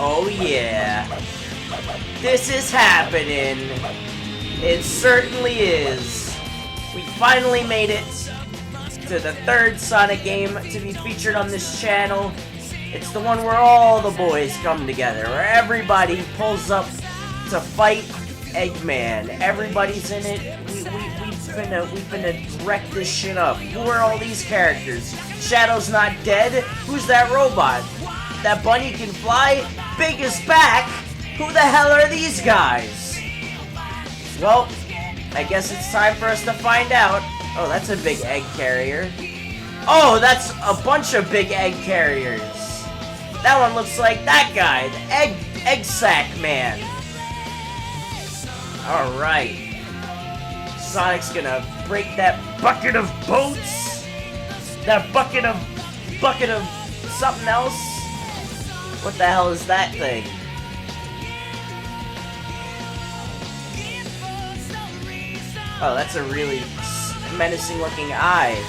Oh yeah. This is happening. It certainly is. We finally made it to the third Sonic game to be featured on this channel. It's the one where all the boys come together, where everybody pulls up to fight Eggman. Everybody's in it. We've finna wreck this shit up. Who are all these characters? Shadow's not dead. Who's that robot? That bunny can fly? Big is back? Who the hell are these guys? Well, I guess it's time for us to find out. Oh, that's a big egg carrier. Oh, that's a bunch of big egg carriers. That one looks like that guy, the egg sack man. Alright. Sonic's gonna break that bucket of boats. That bucket of something else. What the hell is that thing? Oh, that's a really menacing looking eye.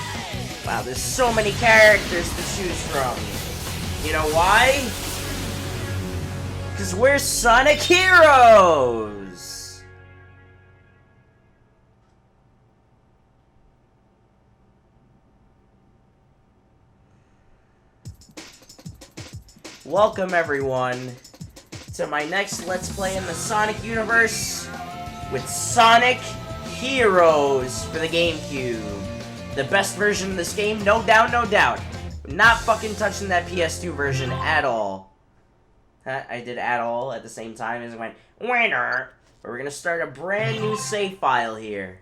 Wow, there's so many characters to choose from. You know why? Because we're Sonic Heroes! Welcome everyone to my next Let's Play in the Sonic universe with Sonic Heroes for the GameCube. The best version of this game, no doubt, no doubt. Not fucking touching that PS2 version at all. Huh? I did at all at the same time as I went, winner. But we're gonna start a brand new save file here.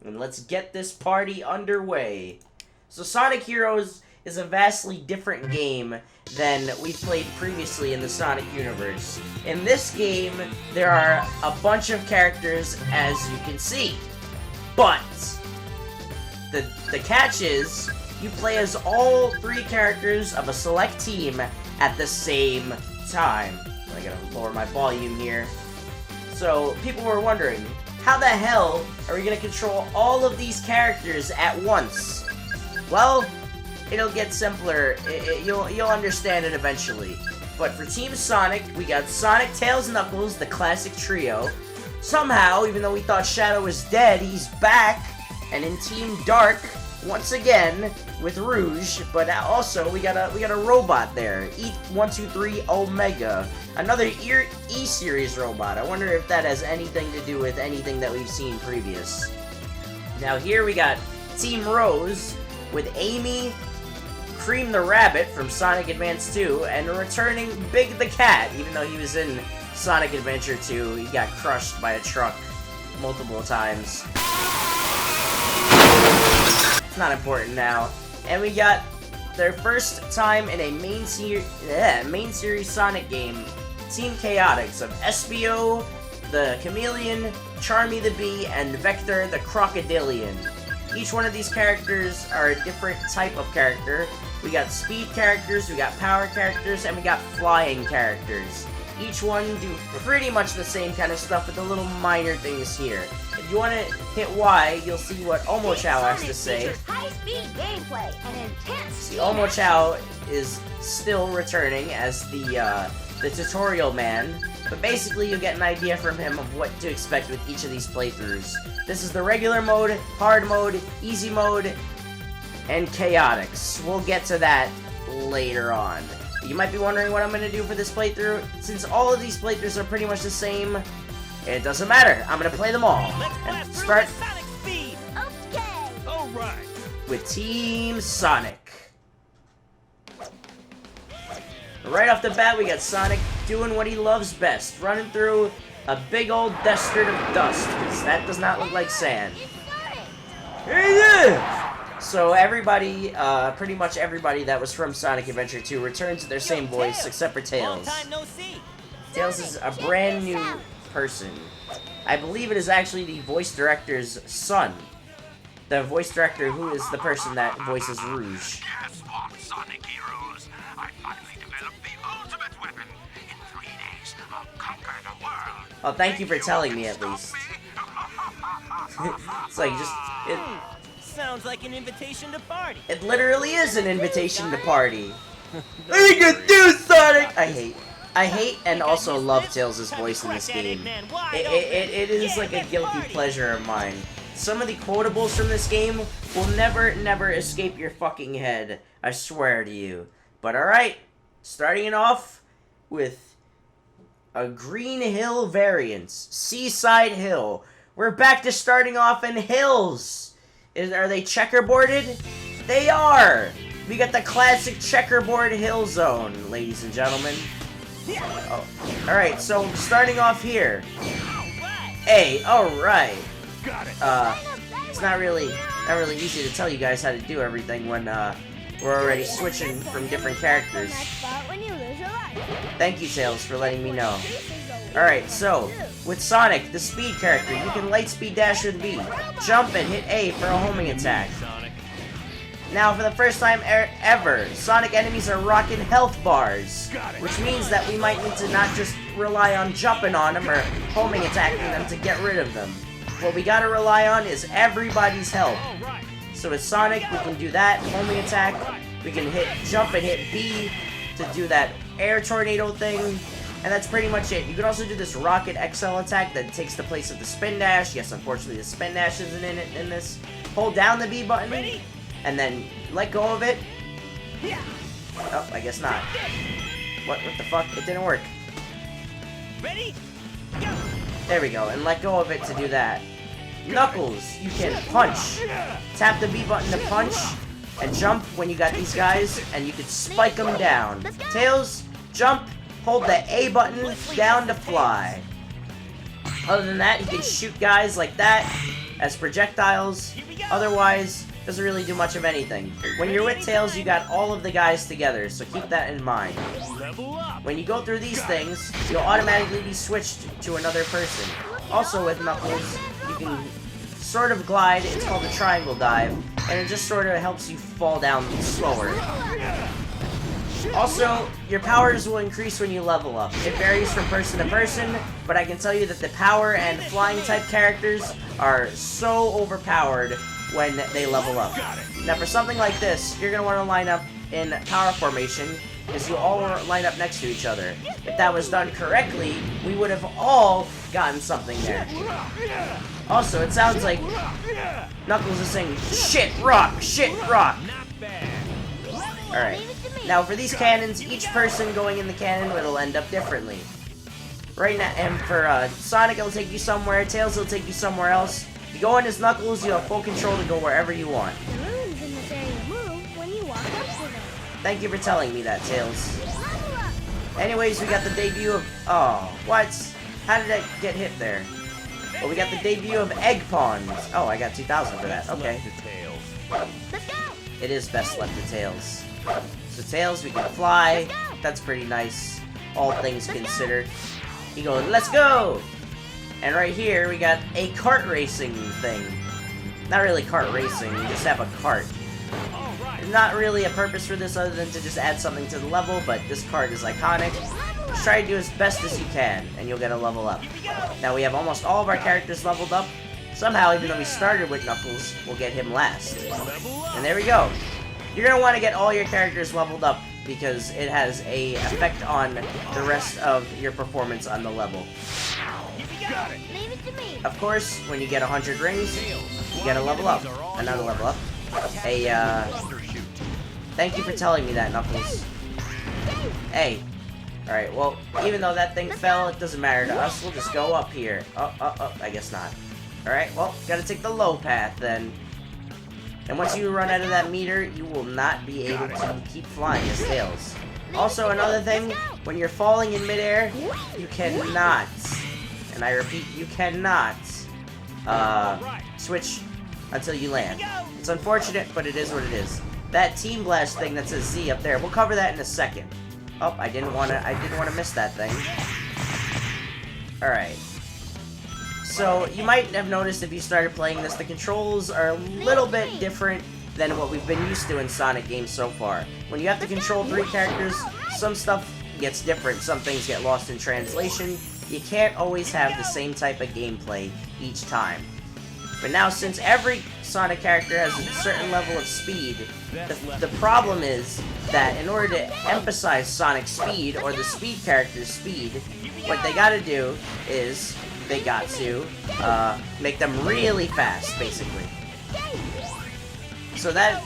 And let's get this party underway. So Sonic Heroes is a vastly different game than we've played previously in the Sonic universe. In this game, there are a bunch of characters, as you can see. But the catch is, you play as all three characters of a select team at the same time. I gotta lower my volume here. So, people were wondering, how the hell are we gonna control all of these characters at once? Well, it'll get simpler. You'll understand it eventually. But for Team Sonic, we got Sonic, Tails, Knuckles, the classic trio. Somehow, even though we thought Shadow was dead, he's back. And in Team Dark, once again, with Rouge, but also we got a robot there. E123 Omega. Another E-Series robot. I wonder if that has anything to do with anything that we've seen previous. Now here we got Team Rose with Amy, Cream the Rabbit from Sonic Advance 2, and returning Big the Cat. Even though he was in Sonic Adventure 2, he got crushed by a truck multiple times. It's not important now. And we got their first time in a main series Sonic game, Team Chaotix of Espio, the Chameleon, Charmy the Bee, and Vector the Crocodilian. Each one of these characters are a different type of character. We got speed characters, we got power characters, and we got flying characters. Each one do pretty much the same kind of stuff with the little minor things here. If you want to hit Y, you'll see what Omochao has to say. High-speed gameplay and intense. See, Omochao is still returning as the tutorial man, but basically you get an idea from him of what to expect with each of these playthroughs. This is the regular mode, hard mode, easy mode, and Chaotix. We'll get to that later on. You might be wondering what I'm going to do for this playthrough. Since all of these playthroughs are pretty much the same, it doesn't matter. I'm going to play them all. And start Sonic speed. Okay. All right. with Team Sonic. Right off the bat, we got Sonic doing what he loves best, running through a big old desert of dust, because that does not look like sand. So everybody, pretty much everybody that was from Sonic Adventure 2 returns to their same voice, except for Tails. Tails is a brand new person. I believe it is actually the voice director's son. The voice director who is the person that voices Rouge. Sonic Heroes, I finally developed the ultimate weapon. In 3 days, I'll conquer the world. Oh, thank you for telling me at least. It's like just it. Sounds like an invitation to party. It literally is an invitation to party. What are you gonna do, Sonic? I hate and also love Tails' voice in this game. It is like a guilty pleasure of mine. Some of the quotables from this game will never escape your fucking head. I swear to you. But alright, starting it off with a Green Hill variance. Seaside Hill. We're back to starting off in hills. Are they checkerboarded? They are! We got the classic checkerboard hill zone, ladies and gentlemen. Oh, alright, so starting off here. Hey, alright. It's not really easy to tell you guys how to do everything when we're already switching from different characters. Thank you, Tails, for letting me know. Alright, so, with Sonic, the speed character, you can light speed dash with B, jump and hit A for a homing attack. Now, for the first time ever, Sonic enemies are rocking health bars, which means that we might need to not just rely on jumping on them or homing attacking them to get rid of them. What we gotta rely on is everybody's health. So with Sonic, we can do that, homing attack, we can jump and hit B to do that air tornado thing, and that's pretty much it. You can also do this Rocket XL attack that takes the place of the spin dash. Yes, unfortunately the spin dash isn't in this. Hold down the B button, and then let go of it. Oh, I guess not. What the fuck? It didn't work. Ready? Go. There we go, and let go of it to do that. Knuckles, you can punch. Tap the B button to punch, and jump when you got these guys, and you can spike them down. Tails, jump, hold the A button down to fly. Other than that, you can shoot guys like that as projectiles. Otherwise, doesn't really do much of anything. When you're with Tails, you got all of the guys together, so keep that in mind. When you go through these things, you'll automatically be switched to another person. Also with Knuckles, you can sort of glide. It's called a triangle dive, and it just sort of helps you fall down slower. Also, your powers will increase when you level up. It varies from person to person, but I can tell you that the power and flying type characters are so overpowered when they level up. Now for something like this, you're going to want to line up in power formation, because you all line up next to each other. If that was done correctly, we would have all gotten something there. Also, it sounds like Knuckles is saying, shit, rock, shit, rock. Alright. Now for these cannons, each person going in the cannon will end up differently. Right now, and for Sonic, it'll take you somewhere, Tails will take you somewhere else. If you go in as Knuckles, you have full control to go wherever you want. The moons in this area move when you walk up to them. Thank you for telling me that, Tails. Anyways, we got the debut of... Oh, what? How did I get hit there? Well, we got the debut of Egg Pawns. Oh, I got 2,000 for that. Okay. Let's go! It is best left to Tails. So Tails, we can fly. That's pretty nice, all things considered. You go, let's go! And right here, we got a kart racing thing. Not really kart racing, you just have a cart. Not really a purpose for this other than to just add something to the level, but this cart is iconic. Just try to do as best as you can, and you'll get a level up. Now we have almost all of our characters leveled up. Somehow, even though we started with Knuckles, we'll get him last. And there we go. You're going to want to get all your characters leveled up, because it has a effect on the rest of your performance on the level. Leave it to me. Of course, when you get 100 rings, you get a level up. Another level up. Thank you for telling me that, Knuckles. Hey. Alright, well, even though that thing fell, it doesn't matter to us. We'll just go up here. Oh, I guess not. Alright, well, gotta take the low path, then. And once you run out of that meter, you will not be able to keep flying as Tails. Also, another thing, when you're falling in midair, you cannot, and I repeat, you cannot, switch until you land. It's unfortunate, but it is what it is. That Team Blast thing that says Z up there, we'll cover that in a second. Oh, I didn't want to miss that thing. Alright. So, you might have noticed if you started playing this, the controls are a little bit different than what we've been used to in Sonic games so far. When you have to control 3 characters, some stuff gets different, some things get lost in translation. You can't always have the same type of gameplay each time. But now, since every Sonic character has a certain level of speed, the problem is that in order to emphasize Sonic's speed, or the speed character's speed, what they gotta do is, they got to make them really fast, basically. So that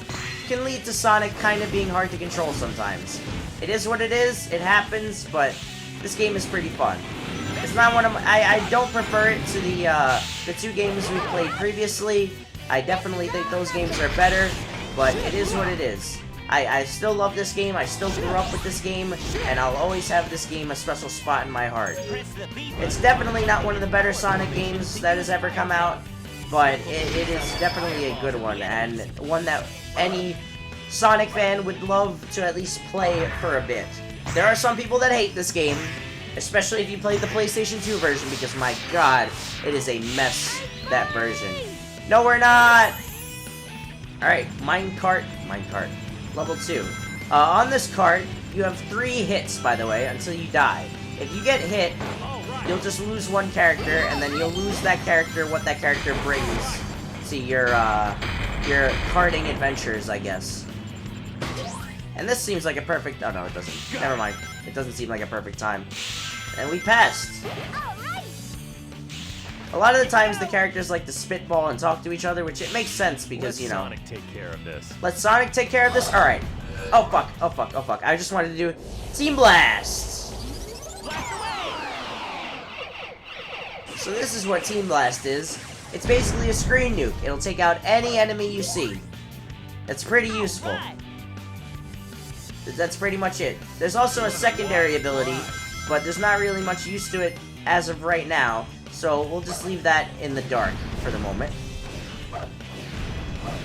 can lead to Sonic kind of being hard to control sometimes. It is what it is, it happens, but this game is pretty fun. It's not one of my, I don't prefer it to the two games we played previously. I definitely think those games are better, but it is what it is. I still love this game, I still grew up with this game, and I'll always have this game a special spot in my heart. It's definitely not one of the better Sonic games that has ever come out, but it is definitely a good one, and one that any Sonic fan would love to at least play for a bit. There are some people that hate this game, especially if you played the PlayStation 2 version, because my god, it is a mess, that version. No, we're not! Alright, minecart, level 2. On this cart, you have 3 hits, by the way, until you die. If you get hit, you'll just lose one character, and then you'll lose that character, what that character brings to your karting adventures, I guess. And this seems like a perfect... Oh, no, it doesn't. Never mind. It doesn't seem like a perfect time. And we passed. A lot of the times, the characters like to spitball and talk to each other, which it makes sense because, you know... Let Sonic take care of this. Let Sonic take care of this? Alright. Oh, fuck. Oh, fuck. Oh, fuck. I just wanted to do Team Blast. So this is what Team Blast is. It's basically a screen nuke. It'll take out any enemy you see. It's pretty useful. That's pretty much it. There's also a secondary ability, but there's not really much use to it as of right now, so we'll just leave that in the dark for the moment.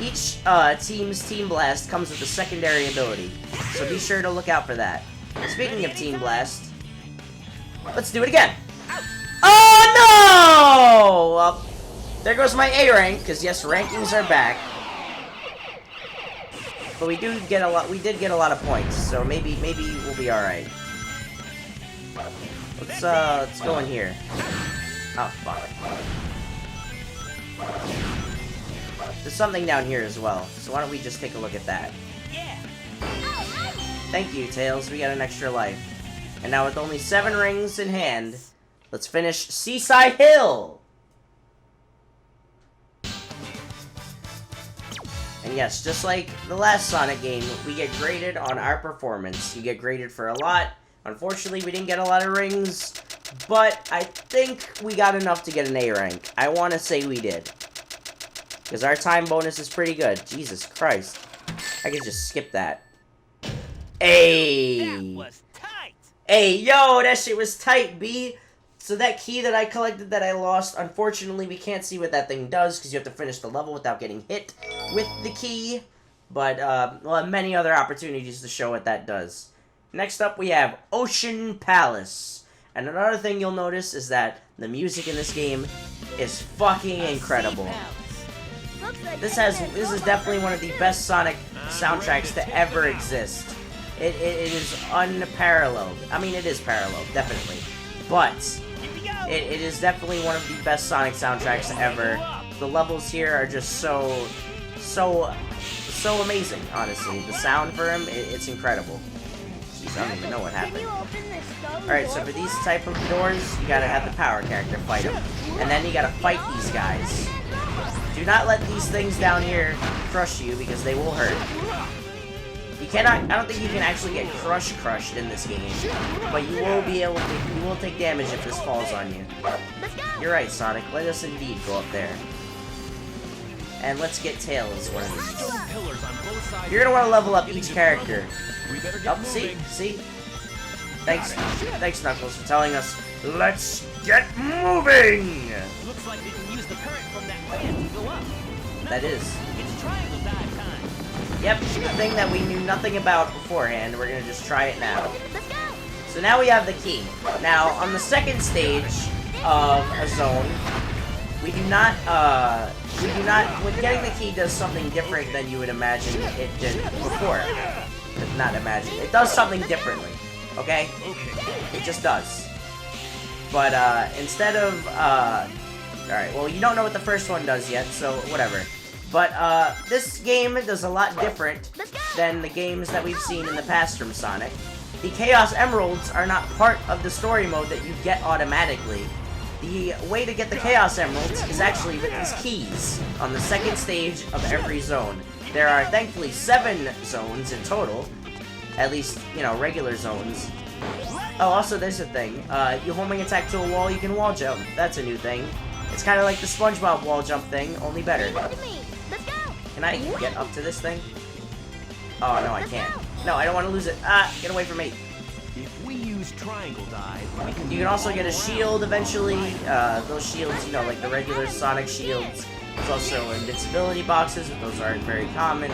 Each team's Team Blast comes with a secondary ability, so be sure to look out for that. Speaking of Team Blast, let's do it again! Oh no! Well, there goes my A rank, because yes, rankings are back. But we did get a lot of points, so maybe we'll be alright. Let's go in here. Oh, fuck. There's something down here as well, so why don't we just take a look at that? Yeah. Thank you, Tails, we got an extra life. And now with only 7 rings in hand, let's finish Seaside Hill! And yes, just like the last Sonic game, we get graded on our performance. You get graded for a lot. Unfortunately, we didn't get a lot of rings, but I think we got enough to get an A rank. I want to say we did. Because our time bonus is pretty good. Jesus Christ. I could just skip that. That was tight. Hey, yo, that shit was tight, B. So that key that I collected that I lost, unfortunately, we can't see what that thing does because you have to finish the level without getting hit with the key. But we'll have many other opportunities to show what that does. Next up, we have Ocean Palace. And another thing you'll notice is that the music in this game is fucking incredible. This is definitely one of the best Sonic soundtracks to ever exist. It is unparalleled. I mean, it is paralleled, definitely. But it is definitely one of the best Sonic soundtracks ever. The levels here are just so amazing, honestly. The sound for him, it's incredible. Jeez, I don't even know what happened. Alright, so for these type of doors, you gotta have the power character fight them. And then you gotta fight these guys. Do not let these things down here crush you, because they will hurt. You cannot, I don't think you can actually get crushed in this game, but you will be able to, you will take damage if this falls on you. You're right, Sonic, let us indeed go up there. And let's get Tails one of these. You're gonna want to level up each character. Oh, see? Thanks, Knuckles, for telling us, let's get moving! Looks like we can use the current from that land to go up. That is. It's triangle dive time. Yep, the thing that we knew nothing about beforehand, we're gonna just try it now. So now we have the key. Now, on the second stage of a zone, we do not, when getting the key does something different than you would imagine it did before. Not imagine, it does something differently, okay? It just does. But, instead of Alright, well, you don't know what the first one does yet, so whatever. But, this game does a lot different than the games that we've seen in the past from Sonic. The Chaos Emeralds are not part of the story mode that you get automatically. The way to get the Chaos Emeralds is actually with these keys on the second stage of every zone. There are, thankfully, 7 zones in total. At least, you know, regular zones. Oh, also, there's a thing. You homing attack to a wall, you can wall jump. That's a new thing. It's kind of like the SpongeBob wall jump thing, only better. Can I get up to this thing? Oh, no, I can't. No, I don't want to lose it. Ah, get away from me. If we use triangle dive, we can You can also get a shield eventually. Those shields, you know, like the regular Sonic shields. There's also invincibility boxes, but those aren't very common.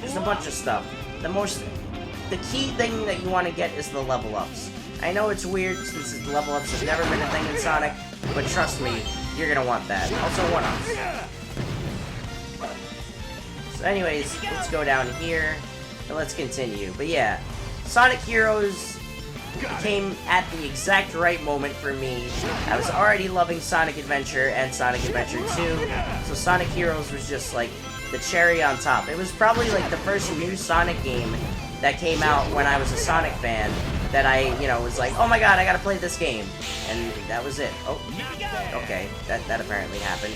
There's a bunch of stuff. The key thing that you want to get is the level ups. I know it's weird since the level ups have never been a thing in Sonic, but trust me, you're gonna want that. Also one-ups. So anyways, let's go down here, and let's continue. But yeah, Sonic Heroes came at the exact right moment for me. I was already loving Sonic Adventure and Sonic Adventure 2, so Sonic Heroes was just like the cherry on top. It was probably like the first new Sonic game that came out when I was a Sonic fan that I, you know, was like, oh my god, I gotta play this game. And that was it. Oh, okay, that apparently happened.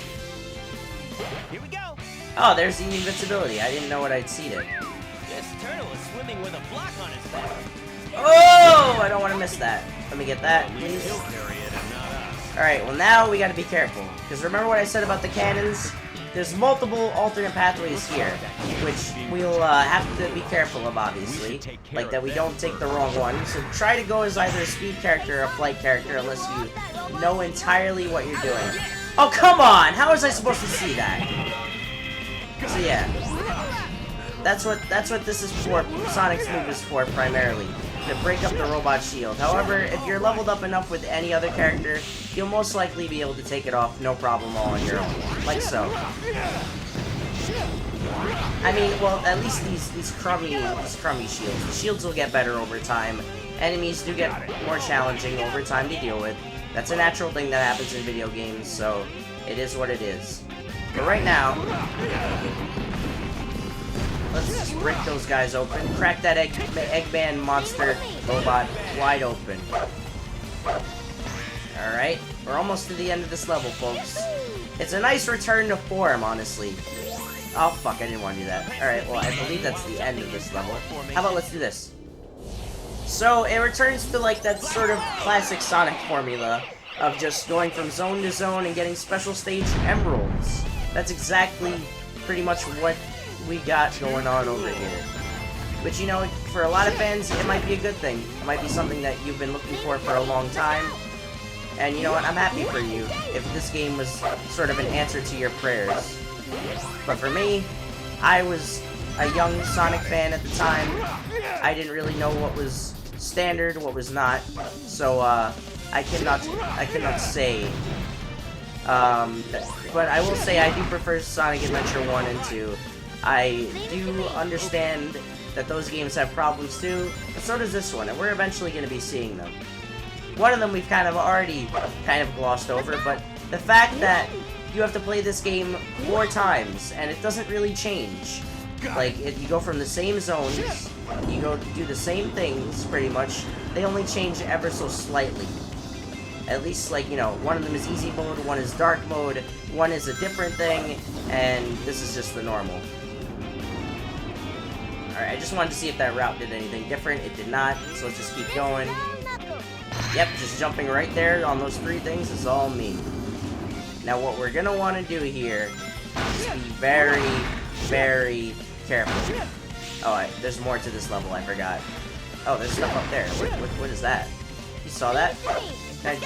Here we go. Oh, there's the invincibility. I didn't know what I'd seen it. This turtle is swimming with a block on his back. Oh, I don't want to miss that. Let me get that, please. Alright, well now we gotta be careful. Because remember what I said about the cannons? There's multiple alternate pathways here, which we'll have to be careful of, obviously. Like that we don't take the wrong one. So try to go as either a speed character or a flight character unless you know entirely what you're doing. Oh, come on! How was I supposed to see that? So yeah. That's what this is for. Sonic's move is for, primarily. To break up the robot shield. However, if you're leveled up enough with any other character, you'll most likely be able to take it off, no problem, all on your own. Like so. I mean, well, at least these crummy shields. The shields will get better over time. Enemies do get more challenging over time to deal with. That's a natural thing that happens in video games, so it is what it is. But right now, let's just break those guys open. Crack that Eggman monster robot wide open. Alright, we're almost to the end of this level, folks. It's a nice return to form, honestly. Oh, fuck, I didn't want to do that. Alright, well, I believe that's the end of this level. How about let's do this? So, it returns to, like, that sort of classic Sonic formula of just going from zone to zone and getting special stage emeralds. That's exactly pretty much what we got going on over here. But you know, for a lot of fans, it might be a good thing. It might be something that you've been looking for a long time. And you know what, I'm happy for you if this game was sort of an answer to your prayers. But for me, I was a young Sonic fan at the time. I didn't really know what was standard, what was not. So, I cannot say. But I will say I do prefer Sonic Adventure 1 and 2. I do understand that those games have problems too, but so does this one, and we're eventually going to be seeing them. One of them we've already glossed over, but the fact that you have to play this game 4 times, and it doesn't really change. Like, you go from the same zones, you go do the same things, pretty much, they only change ever so slightly. At least, like, you know, one of them is easy mode, one is dark mode, one is a different thing, and this is just the normal. Alright, I just wanted to see if that route did anything different. It did not, so let's just keep going. Yep, just jumping right there on those 3 things is all me. Now what we're gonna want to do here is be very, very careful. Oh, there's more to this level, I forgot. Oh, there's stuff up there. What is that? You saw that? Can I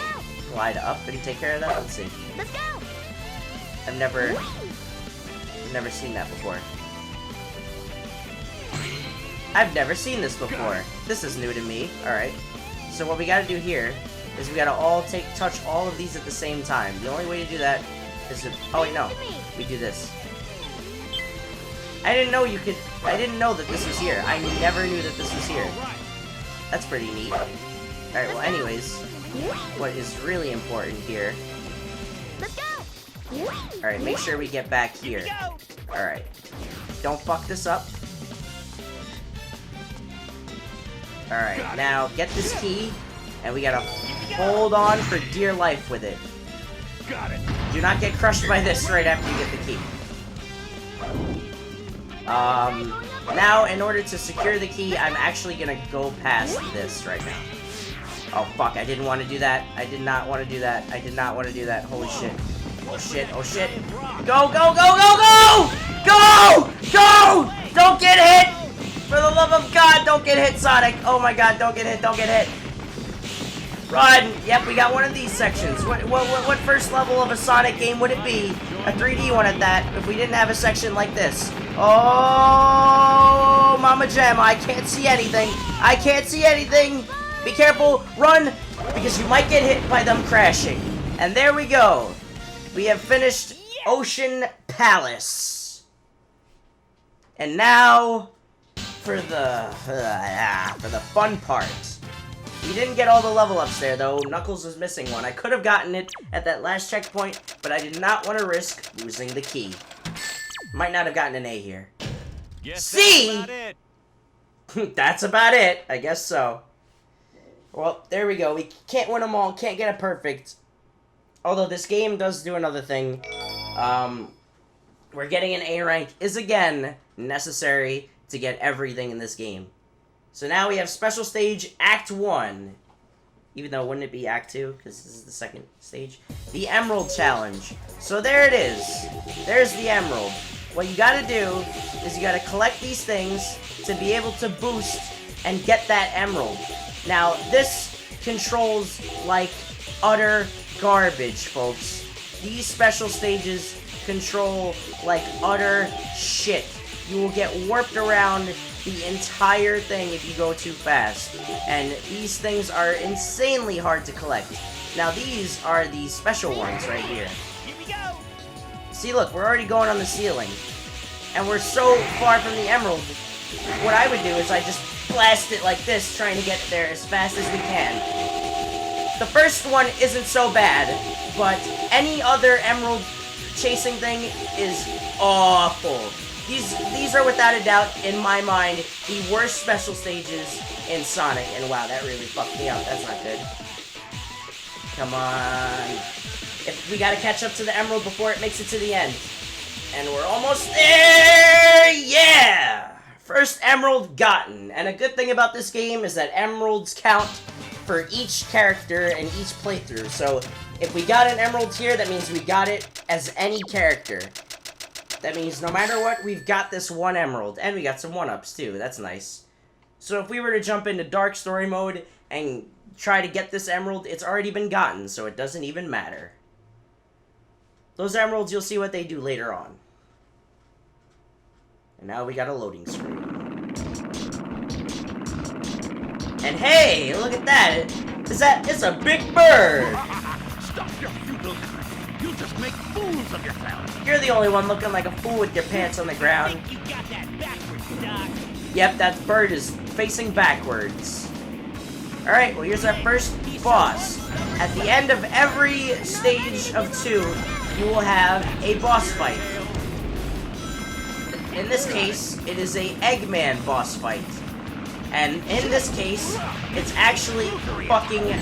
glide up? Did he take care of that? Let's see. I've never seen that before. I've never seen this before. This is new to me. Alright. So what we gotta do here is we gotta all touch all of these at the same time. The only way to do that is to... Oh wait, no. We do this. I didn't know that this was here. I never knew that this was here. That's pretty neat. Alright, well anyways, what is really important here Alright, make sure we get back here. Alright. Don't fuck this up. Alright, now get this key, and we gotta hold on for dear life with it. Got it. Do not get crushed by this right after you get the key. Now, in order to secure the key, I'm actually gonna go past this right now. Oh, fuck, I didn't want to do that. I did not want to do that. I did not want to do that. Holy shit. Oh, shit. Oh, shit. Go, go, go, go, go! Go! Go! Don't get hit! For the love of God, don't get hit, Sonic. Oh, my God, don't get hit, don't get hit. Run! Yep, we got one of these sections. What first level of a Sonic game would it be? A 3D one at that, if we didn't have a section like this. Oh, Mama Jam, I can't see anything. I can't see anything. Be careful, run, because you might get hit by them crashing. And there we go. We have finished Ocean Palace. And now, for the fun part. We didn't get all the level ups there, though. Knuckles was missing one. I could have gotten it at that last checkpoint, but I did not want to risk losing the key. Might not have gotten an A here. Yes, C? that's about it. That's about it. I guess so. Well, there we go. We can't win them all. Can't get it perfect. Although this game does do another thing. We're getting an A rank is again necessary to get everything in this game. So now we have Special Stage Act 1. Even though, wouldn't it be Act 2? Because this is the second stage. The Emerald Challenge. So there it is. There's the Emerald. What you gotta do is you gotta collect these things to be able to boost and get that Emerald. Now, this controls like utter garbage, folks. These special stages control like utter shit. You will get warped around the entire thing if you go too fast. And these things are insanely hard to collect. Now, these are the special ones right here. Here we go. See, look, we're already going on the ceiling. And we're so far from the Emerald. What I would do is I just blast it like this, trying to get there as fast as we can. The first one isn't so bad, but any other Emerald chasing thing is awful. These are without a doubt, in my mind, the worst special stages in Sonic. And wow, that really fucked me up. That's not good. Come on. If we gotta catch up to the Emerald before it makes it to the end. And we're almost there! Yeah! First Emerald gotten. And a good thing about this game is that Emeralds count for each character and each playthrough. So if we got an Emerald here, that means we got it as any character. That means no matter what, we've got this one Emerald. And we got some 1-ups too. That's nice. So if we were to jump into Dark Story mode and try to get this Emerald, it's already been gotten, so it doesn't even matter. Those Emeralds, you'll see what they do later on. And now we got a loading screen. And hey, look at that! It's a big bird! Stop your futile. You just make fools of yourself. You're the only one looking like a fool with your pants on the I ground. think you got that backwards, Doc. Yep, that bird is facing backwards. Alright, well here's our first boss. At the end of every stage of 2, you will have a boss fight. In this case, it is a Eggman boss fight. And in this case, it's actually fucking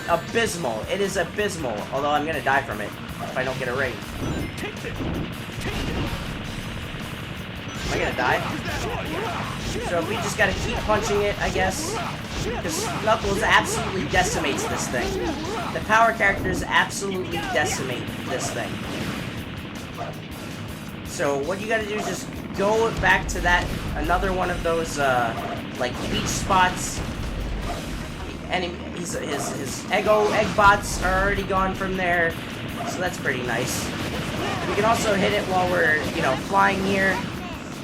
abysmal. It is abysmal. Although I'm gonna die from it if I don't get a ring. Am I gonna die? So if we just gotta keep punching it, I guess. Because Knuckles absolutely decimates this thing. The power characters absolutely decimate this thing. So what you gotta do is just go back to that, another one of those, like, beach spots. And his egg bots are already gone from there. So that's pretty nice. We can also hit it while we're, you know, flying here.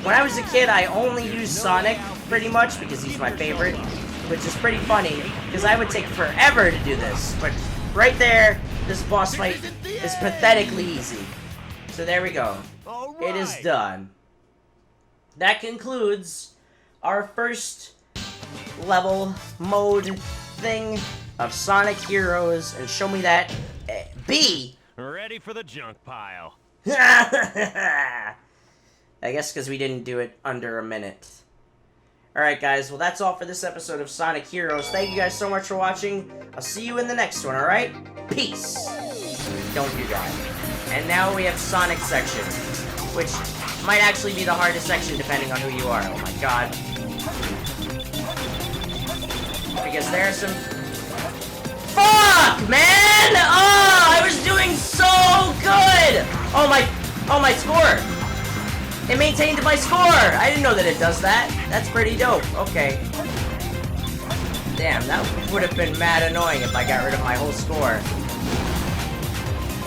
When I was a kid, I only used Sonic, pretty much, because he's my favorite. Which is pretty funny, because I would take forever to do this. But right there, this boss fight is pathetically easy. So there we go. It is done. That concludes our first level mode thing of Sonic Heroes. And show me that B. Ready for the junk pile. I guess because we didn't do it under a minute. Alright guys, well that's all for this episode of Sonic Heroes. Thank you guys so much for watching. I'll see you in the next one, alright? Peace! Don't do that. And now we have Sonic section, which might actually be the hardest section depending on who you are. Oh my god. Because there are some... Fuck, man! Oh, I was doing so good! Oh my score! It maintained my score! I didn't know that it does that. That's pretty dope. Okay. Damn, that would have been mad annoying if I got rid of my whole score.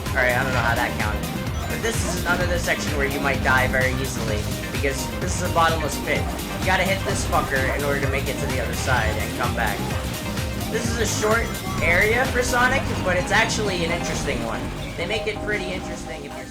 Alright, I don't know how that counted. But this is another section where you might die very easily. Because this is a bottomless pit. You gotta hit this fucker in order to make it to the other side and come back. This is a short area for Sonic, but it's actually an interesting one. They make it pretty interesting if you're